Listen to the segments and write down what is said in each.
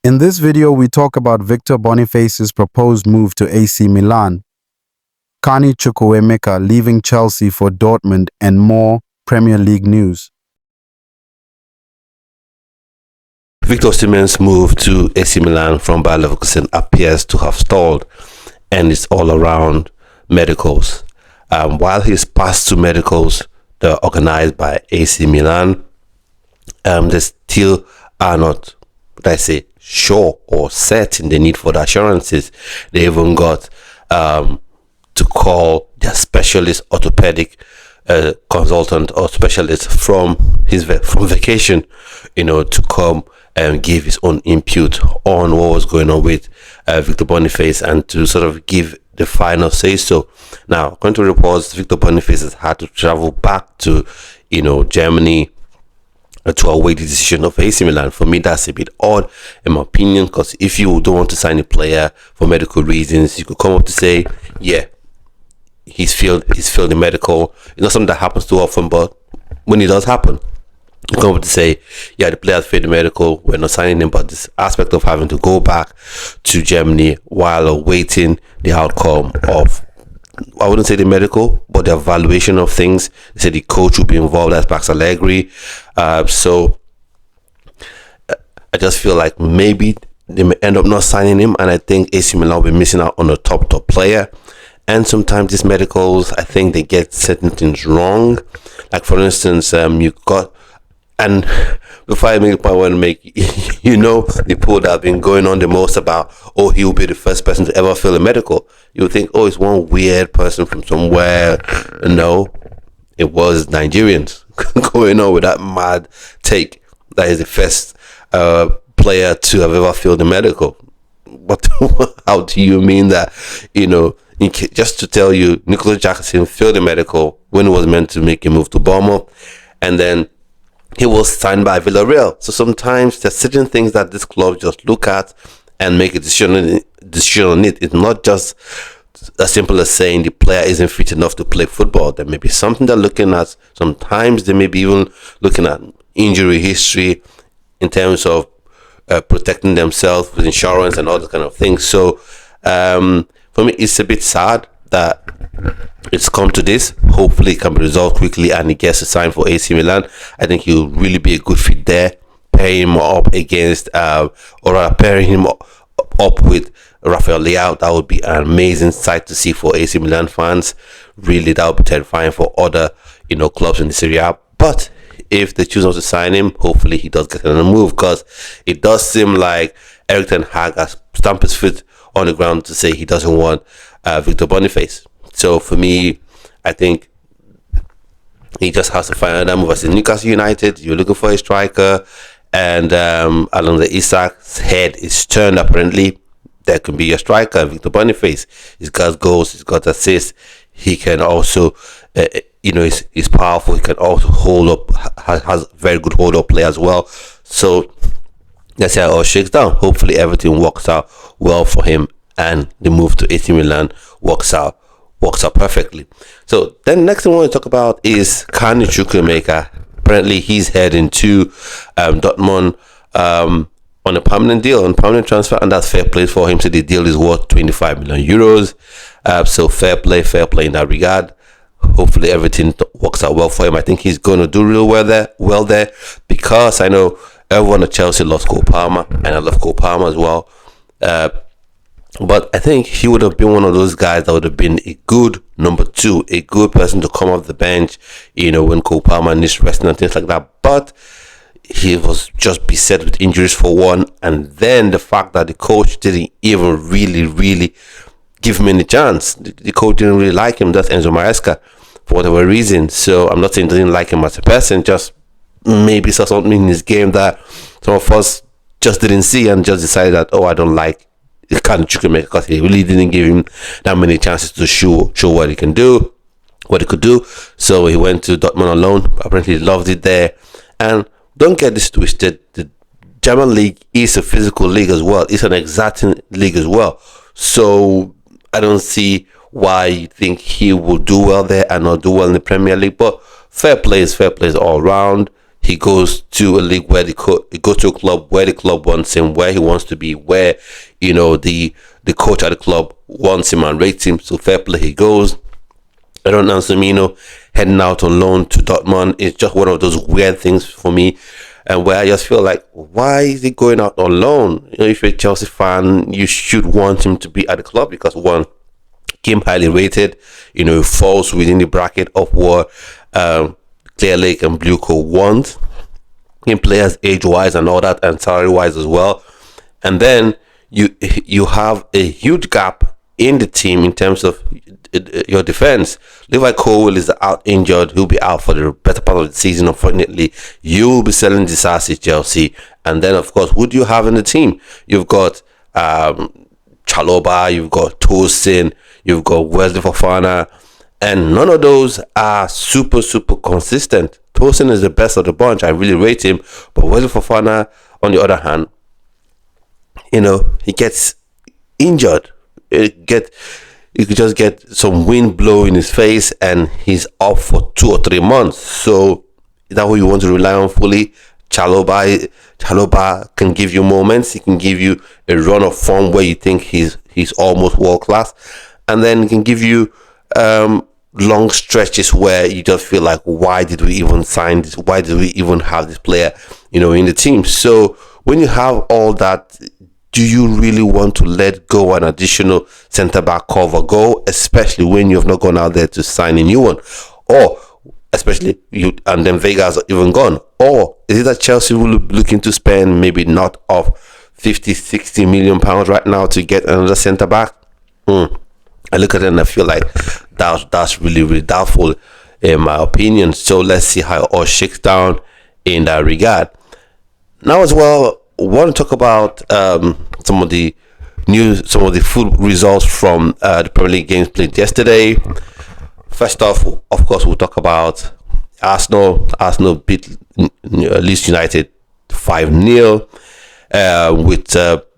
In this video, we talk about Victor Boniface's proposed move to AC Milan, Kani Chukwuemeka leaving Chelsea for Dortmund, and more Premier League news. Victor Osimhen's move to AC Milan from Bayer Leverkusen appears to have stalled, and it's all around medicals. While he's passed to medicals that are organized by AC Milan, they still are not, sure or set in the need for the assurances. They even got to call their specialist orthopedic consultant or specialist from vacation, to come and give his own input on what was going on with Victor Boniface and to sort of give the final say so. Now, according to reports, Victor Boniface has had to travel back to, Germany to await the decision of AC Milan. For me, that's a bit odd, in my opinion, because if you don't want to sign a player for medical reasons, you could come up to say, yeah, he's failed the medical. It's not something that happens too often, but when it does happen, you come up to say, yeah, the player has failed the medical, we're not signing him. But this aspect of having to go back to Germany while awaiting the outcome of, I wouldn't say the medical, but the evaluation of things. They said the coach will be involved as Max Allegri. So I just feel like maybe they may end up not signing him, and I think AC Milan will be missing out on a top player. And sometimes these medicals, I think they get certain things wrong. Like for instance, you got, and before I make the point I want to make, the poll that have been going on the most about, oh, he will be the first person to ever fail a medical. You would think, oh, it's one weird person from somewhere. No, it was Nigerians going on with that mad take that is the first player to have ever failed a medical. But how do you mean that? Just to tell you, Nicholas Jackson failed the medical when he was meant to make a move to Bournemouth, and then he was signed by Villarreal. So sometimes there's certain things that this club just look at and make a decision on it. It's not just as simple as saying the player isn't fit enough to play football. There may be something they're looking at. Sometimes they may be even looking at injury history in terms of protecting themselves with insurance and all that kind of things. So for me, it's a bit sad that it's come to this. Hopefully it can be resolved quickly and he gets a sign for AC Milan. I think he'll really be a good fit there. Pairing him up against pairing him up with Rafael Leao, that would be an amazing sight to see for AC Milan fans. Really, that would be terrifying for other clubs in the Serie A. But if they choose not to sign him, hopefully he does get another move, because it does seem like Erik ten Hag has stamped his foot on the ground to say he doesn't want Victor Boniface. So for me, I think he just has to find another move. As in Newcastle United, you're looking for a striker, and Alexander Isak's head is turned. Apparently, there can be a striker, Victor Boniface. He's got goals, he's got assists. He can also, he's powerful. He can also hold up, has very good hold up play as well. So let's see how it all shakes down. Hopefully everything works out well for him, and the move to AC Milan works out perfectly. So then next thing I want to talk about is Kani Chukwuemeka. Apparently he's heading to Dortmund on a permanent deal, on permanent transfer, and that's fair play for him. So the deal is worth 25 million euros. So fair play in that regard. Hopefully everything works out well for him. I think he's going to do real well there, because I know everyone at Chelsea loves Cole Palmer, and I love Cole Palmer as well. But I think he would have been one of those guys that would have been a good number two, a good person to come off the bench, when Cole Palmer needs resting and things like that. But he was just beset with injuries for one, and then the fact that the coach didn't even really give him any chance. The coach didn't really like him. That's Enzo Maresca, for whatever reason. So I'm not saying he didn't like him as a person, just maybe saw something in his game that some of us just didn't see, and just decided that, I don't like Kani Chukwuemeka, because he really didn't give him that many chances to show what he could do. So he went to Dortmund on loan. Apparently he loved it there. And don't get this twisted, the German league is a physical league as well. It's an exacting league as well. So I don't see why you think he will do well there and not do well in the Premier League. But fair play is all round. he goes to a league where he goes to a club where the club wants him, where he wants to be, where the coach at the club wants him and rates him. So fair play, he goes. I don't know, Firmino heading out on loan to Dortmund. It's just one of those weird things for me, and where I just feel like, why is he going out on loan? If you're a Chelsea fan, you should want him to be at the club because one, came highly rated, falls within the bracket of what Clear Lake and Blue Co want in players age-wise and all that, and salary-wise as well. And then you have a huge gap in the team in terms of your defense. Levi Colwill is out injured. He'll be out for the better part of the season, unfortunately. You will be selling Disasi, Chelsea. And then, of course, who do you have in the team? You've got Chalobah, you've got Tosin, you've got Wesley Fofana, and none of those are super consistent. Tosin is the best of the bunch. I really rate him. But Wesley Fofana, on the other hand, he gets injured. You could just get some wind blow in his face and he's off for 2 or 3 months. So is that what you want to rely on fully? Chalobah can give you moments. He can give you a run of form where you think he's almost world class, and then he can give you long stretches where you just feel like, why did we even sign this? Why did we even have this player, in the team? So when you have all that, do you really want to let go an additional centre-back cover go, especially when you've not gone out there to sign a new one? Or especially and then Vega's even gone? Or is it that Chelsea will be looking to spend maybe not of 50-60 million pounds right now to get another centre-back? I look at it and I feel like that's really doubtful in my opinion. So let's see how it all shakes down in that regard. Now as well, I want to talk about some of the full results from the Premier League games played yesterday. First off, of course, we'll talk about Arsenal. Arsenal beat Leeds United 5-0 with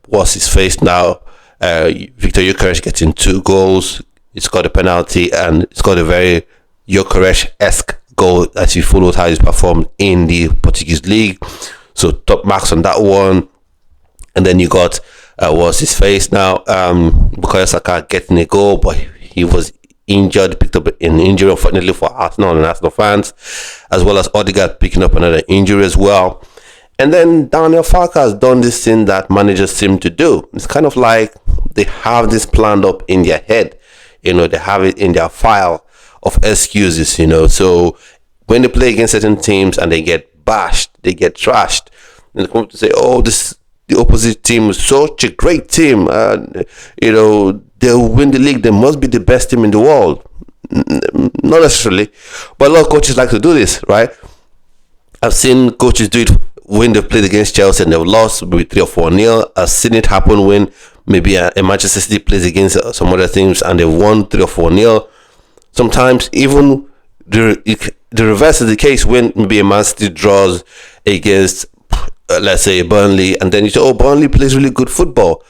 what's his face now, Victor Gyökeres getting 2 goals. He scored a penalty and scored a very Gyökeres-esque goal as he followed how he's performed in the Portuguese league. So top marks on that one. And then you got what's his face now, Bukayo Saka getting a goal, but he was injured, picked up an injury, unfortunately for Arsenal and Arsenal fans, as well as Odegaard picking up another injury as well. And then Daniel Farke has done this thing that managers seem to do. It's kind of like they have this planned up in their head, they have it in their file of excuses, So when they play against certain teams and they get bashed, they get trashed, and they come to say, the opposite team is such a great team, they'll win the league, they must be the best team in the world. Not necessarily, but a lot of coaches like to do this, right? I've seen coaches do it when they've played against Chelsea and they've lost maybe 3 or 4-0. I've seen it happen when maybe a Manchester City plays against some other teams and they've won 3 or 4-0. Sometimes even the reverse is the case when maybe a Man City draws against, let's say, Burnley, and then you say, Burnley plays really good football.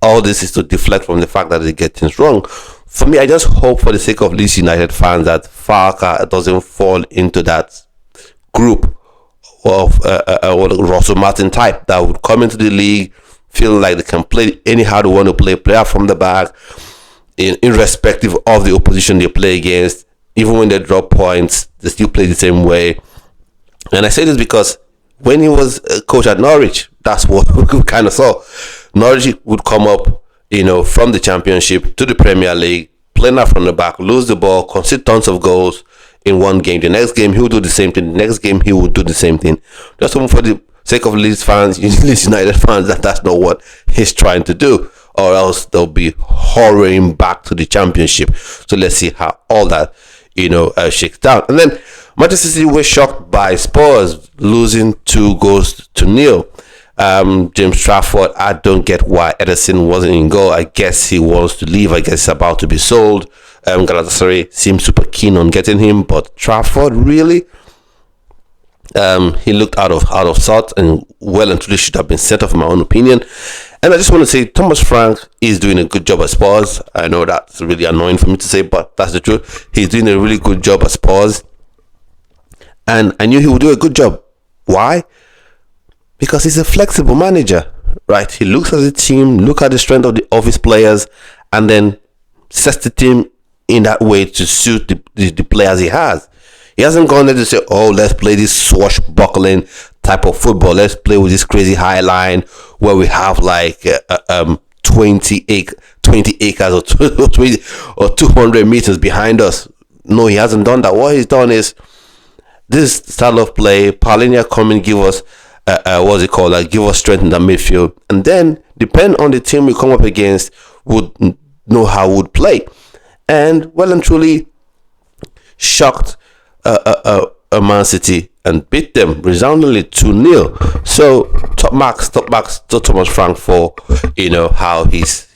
All this is to deflect from the fact that they get things wrong. For me, I just hope for the sake of Leeds United fans that Farke doesn't fall into that group of Russell Martin type that would come into the league feeling like they can play anyhow they want to play out from the back, irrespective of the opposition they play against. Even when they drop points, they still play the same way. And I say this because when he was a coach at Norwich, that's what we kind of saw. Norwich would come up, from the Championship to the Premier League, playing out from the back, lose the ball, concede tons of goals in one game. The next game, he will do the same thing. The next game, he will do the same thing. Just for the sake of Leeds fans, Leeds United fans, that's not what he's trying to do, or else they'll be hurrying back to the Championship. So let's see how all that, shakes down. And then Manchester City were shocked by Spurs losing 2-0. James Trafford, I don't get why Ederson wasn't in goal. I guess he wants to leave. I guess he's about to be sold. Galatasaray seems super keen on getting him, but Trafford, really? He looked out of sorts and well and truly should have been sent off, in my own opinion. And I just want to say Thomas Frank is doing a good job at Spurs. I know that's really annoying for me to say, but that's the truth. He's doing a really good job at Spurs, and I knew he would do a good job Why? Because he's a flexible manager, right? He looks at the team, look at the strength of his players, and then sets the team in that way to suit the players he has. He hasn't gone there to say, oh, let's play this swashbuckling type of football. Let's play with this crazy high line where we have like 20 acres or 20 or 200 meters behind us. No, he hasn't done that. What he's done is this style of play. Paulinho come and give us what's it called? Like give us strength in the midfield, and then depend on the team we come up against, would know how we would play, and well and truly shocked Man City and beat them resoundingly 2-0. So top marks to Thomas Frank for how he's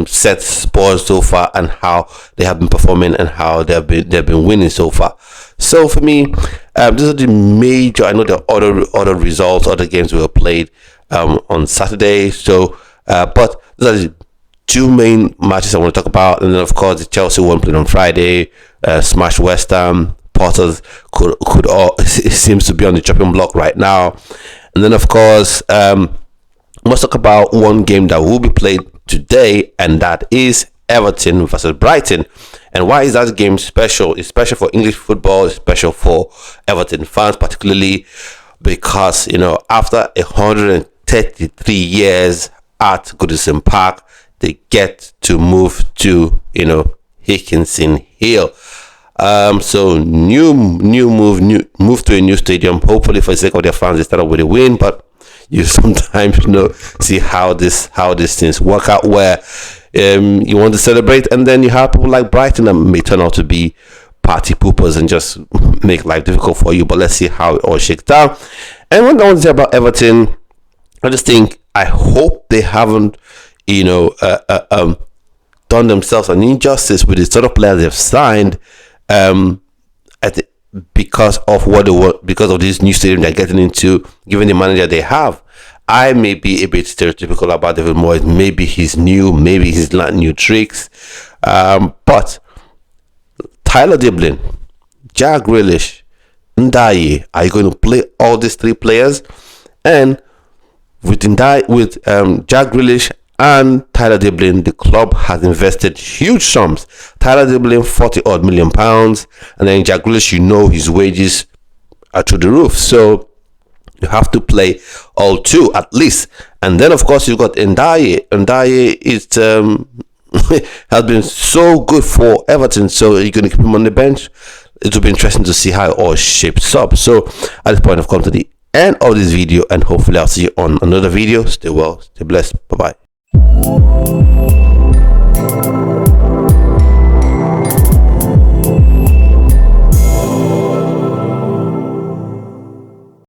set Spurs so far and how they have been performing and how they've been winning so far. So for me, these are the major. I know there are other results, other games were played on Saturday. So, but these are the two main matches I want to talk about, and then of course the Chelsea one played on Friday, smashed West Ham. Potters could all seems to be on the chopping block right now, and then of course let's talk about one game that will be played today, and that is Everton versus Brighton. And why is that game special? It's special for English football. It's special for Everton fans, particularly because after 133 years at Goodison Park, they get to move to Hickinson Hill. So new move to a new stadium. Hopefully, for the sake of their fans, they start off with a win. But you sometimes see how these things work out, where you want to celebrate, and then you have people like Brighton that may turn out to be party poopers and just make life difficult for you. But let's see how it all shakes down. And what I want to say about Everton, I hope they haven't done themselves an injustice with the sort of players they've signed. Because of because of this new stadium they're getting into, given the manager they have. I may be a bit stereotypical about David Moyes. Maybe he's new, maybe he's not new tricks. But Tyler Diblin, Jack Grealish, Ndaye, are you going to play all these three players? And with Jack Grealish and Tyler Diblin, the club has invested huge sums. Tyler Diblin, 40 odd million pounds, and then Jack Grealish, his wages are through the roof. So you have to play all two at least. And then of course you've got Ndaye. Ndaye is has been so good for Everton. So you're going to keep him on the bench. It will be interesting to see how it all shapes up. So at this point, I've come to the end of this video, and hopefully I'll see you on another video. Stay well, stay blessed. Bye bye.